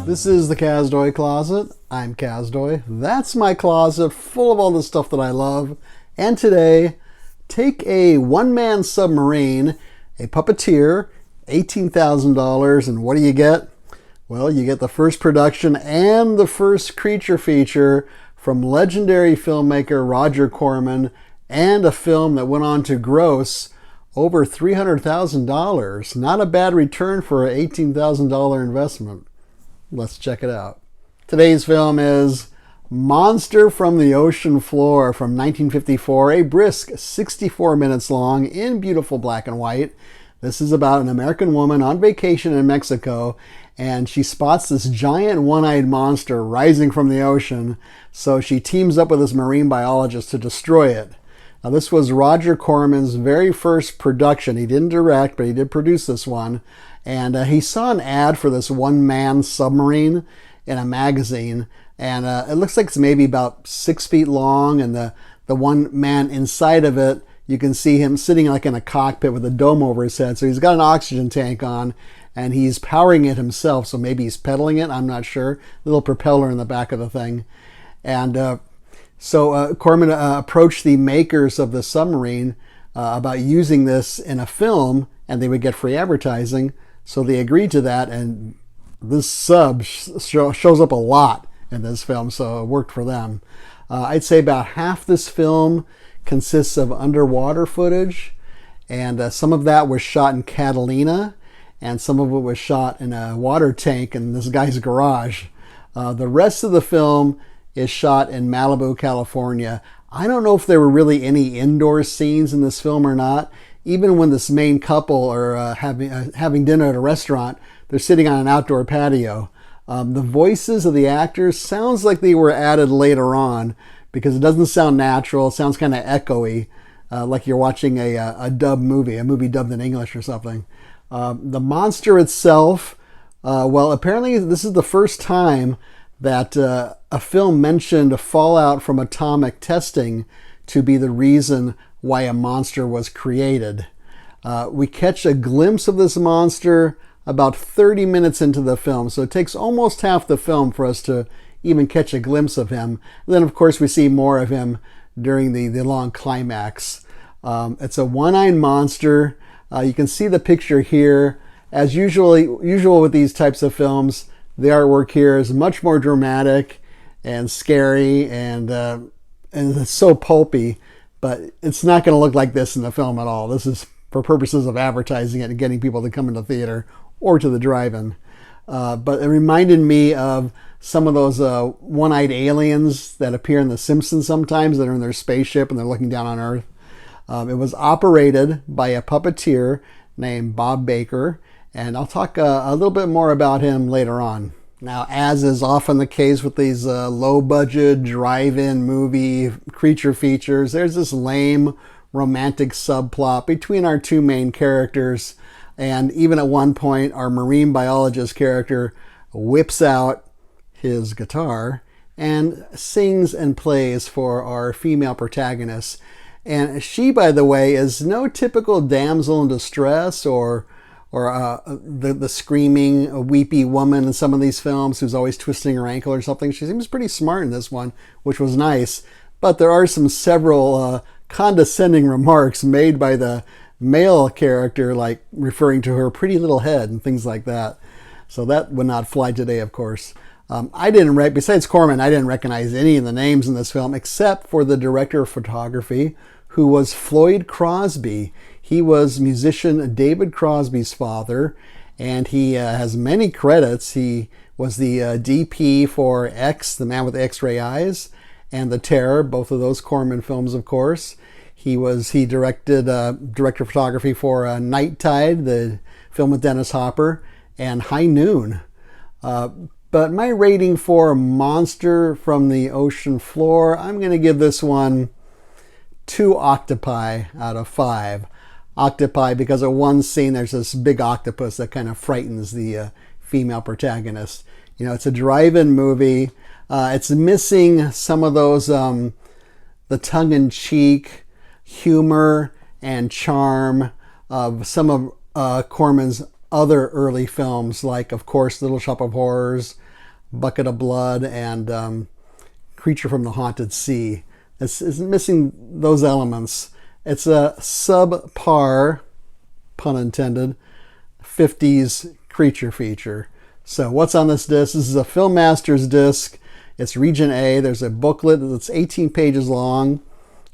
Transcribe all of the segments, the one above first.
This is the Kazdoy Closet. I'm Kazdoy. That's my closet full of all the stuff that I love. And today, take a one-man submarine, a puppeteer, $18,000, and what do you get? Well, you get the first production and the first creature feature from legendary filmmaker Roger Corman, and a film that went on to gross over $300,000. Not a bad return for an $18,000 investment. Let's check it out. Today's film is Monster from the Ocean Floor from 1954, a brisk 64 minutes long in beautiful black and white. This is about an American woman on vacation in Mexico, and she spots this giant one-eyed monster rising from the ocean, so she teams up with this marine biologist to destroy it. Now, this was Roger Corman's very first production. He didn't direct, but he did produce this one. And he saw an ad for this one-man submarine in a magazine. And it looks like it's maybe about 6 feet long. And the one man inside of it, you can see him sitting like in a cockpit with a dome over his head. So he's got an oxygen tank on, and he's powering it himself. So maybe he's pedaling it, I'm not sure. Little propeller in the back of the thing. And so Corman approached the makers of the submarine about using this in a film, and they would get free advertising. So they agreed to that, and this sub shows up a lot in this film, so it worked for them. I'd say about half this film consists of underwater footage, and some of that was shot in Catalina, and some of it was shot in a water tank in this guy's garage. The rest of the film is shot in Malibu, California. I don't know if there were really any indoor scenes in this film or not. Even when this main couple are having dinner at a restaurant, they're sitting on an outdoor patio. The voices of the actors sounds like they were added later on, because it doesn't sound natural. It sounds kind of echoey, like you're watching a dub movie, a movie dubbed in English or something. The monster itself, well, apparently this is the first time that a film mentioned fallout from atomic testing to be the reason why a monster was created. We catch a glimpse of this monster about 30 minutes into the film, so it takes almost half the film for us to even catch a glimpse of him. And then, of course, we see more of him during the long climax. It's a one-eyed monster. You can see the picture here. As usual with these types of films, the artwork here is much more dramatic and scary, and it's so pulpy. But it's not going to look like this in the film at all. This is for purposes of advertising it and getting people to come into the theater or to the drive-in. But it reminded me of some of those one-eyed aliens that appear in The Simpsons sometimes, that are in their spaceship and they're looking down on Earth. It was operated by a puppeteer named Bob Baker, and I'll talk a little bit more about him later on. Now, as is often the case with these low-budget drive-in movie creature features, there's this lame romantic subplot between our two main characters, and even at one point, our marine biologist character whips out his guitar and sings and plays for our female protagonist. And she, by the way, is no typical damsel in distress or the screaming, weepy woman in some of these films who's always twisting her ankle or something. She seems pretty smart in this one, which was nice. But there are several condescending remarks made by the male character, like referring to her pretty little head and things like that. So that would not fly today, of course. Besides Corman, I didn't recognize any of the names in this film except for the director of photography, who was Floyd Crosby. He was musician David Crosby's father, and he has many credits. He was the DP for X, The Man with the X-Ray Eyes, and The Terror, both of those Corman films, of course. He directed director of photography for Night Tide, the film with Dennis Hopper, and High Noon. But my rating for Monster from the Ocean Floor, I'm going to give this one 2 octopi out of 5. Octopi because at one scene there's this big octopus that kind of frightens the female protagonist. You know, it's a drive-in movie. It's missing some of those the tongue-in-cheek humor and charm of some of Corman's other early films, like, of course, Little Shop of Horrors, Bucket of Blood and Creature from the Haunted Sea. It's missing those elements. It's a subpar, pun intended, 50s creature feature. So what's on this disc? This is a Film Masters disc. It's Region A. There's a booklet that's 18 pages long.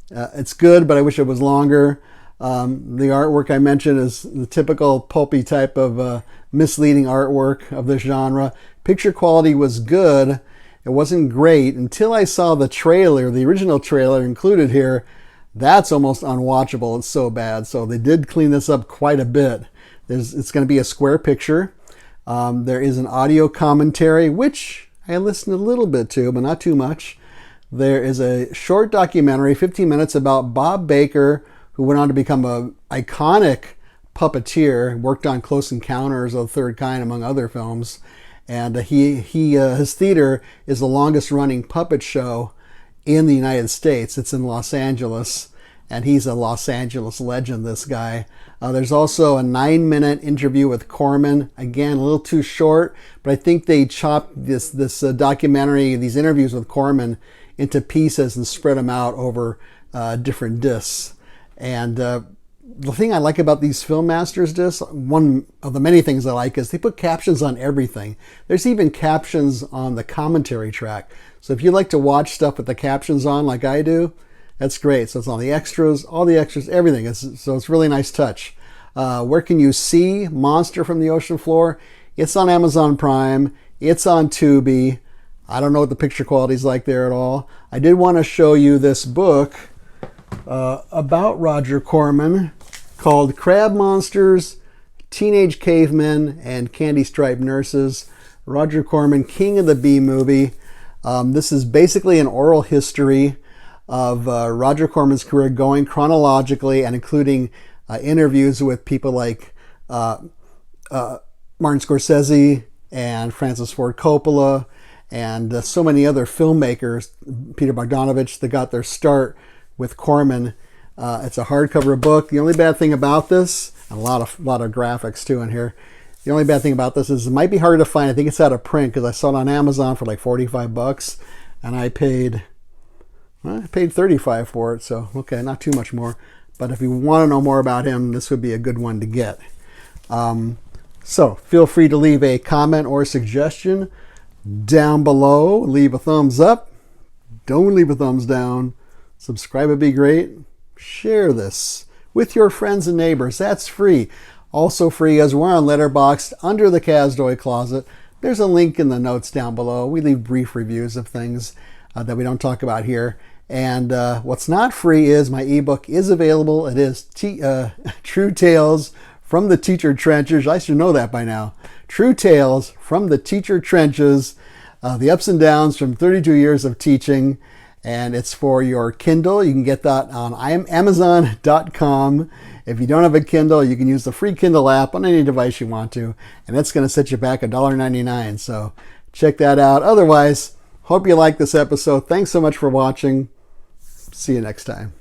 It's good, but I wish it was longer. The artwork I mentioned is the typical pulpy type of misleading artwork of this genre. Picture quality was good. It wasn't great until I saw the trailer, the original trailer included here. That's almost unwatchable. It's so bad. So they did clean this up quite a bit. It's going to be a square picture. There is an audio commentary, which I listened a little bit to, but not too much. There is a short documentary, 15 minutes, about Bob Baker, who went on to become an iconic puppeteer, worked on Close Encounters of the Third Kind, among other films. And his theater is the longest running puppet show in the United States. It's in Los Angeles, and he's a Los Angeles legend, this guy. There's also a 9-minute interview with Corman. Again, a little too short, but I think they chopped this documentary, these interviews with Corman, into pieces and spread them out over different discs. And the thing I like about these Film Masters discs, one of the many things I like, is they put captions on everything. There's even captions on the commentary track. So if you like to watch stuff with the captions on like I do, that's great. So it's on the extras, all the extras, everything. So it's a really nice touch. Where can you see Monster from the Ocean Floor? It's on Amazon Prime. It's on Tubi. I don't know what the picture quality is like there at all. I did want to show you this book about Roger Corman called Crab Monsters, Teenage Cavemen, and Candy Striped Nurses. Roger Corman, King of the B-Movie. This is basically an oral history of Roger Corman's career, going chronologically and including interviews with people like Martin Scorsese and Francis Ford Coppola and so many other filmmakers, Peter Bogdanovich, that got their start with Corman. It's a hardcover book. The only bad thing about this, and a lot of graphics too in here, the only bad thing about this is it might be hard to find. I think it's out of print because I saw it on Amazon for like $45, and I paid $35 for it. So okay, not too much more. But if you want to know more about him, this would be a good one to get. So feel free to leave a comment or suggestion down below. Leave a thumbs up. Don't leave a thumbs down. Subscribe would be great. Share this with your friends and neighbors. That's free. Also free, as we're on Letterboxd under the Kazdoy Closet. There's a link in the notes down below. We leave brief reviews of things that we don't talk about here. And what's not free is my ebook is available. It is True Tales from the Teacher Trenches. I should know that by now. True Tales from the Teacher Trenches. The ups and downs from 32 years of teaching. And it's for your Kindle. You can get that on Amazon.com. If you don't have a Kindle, you can use the free Kindle app on any device you want to. And that's going to set you back $1.99. So check that out. Otherwise, hope you like this episode. Thanks so much for watching. See you next time.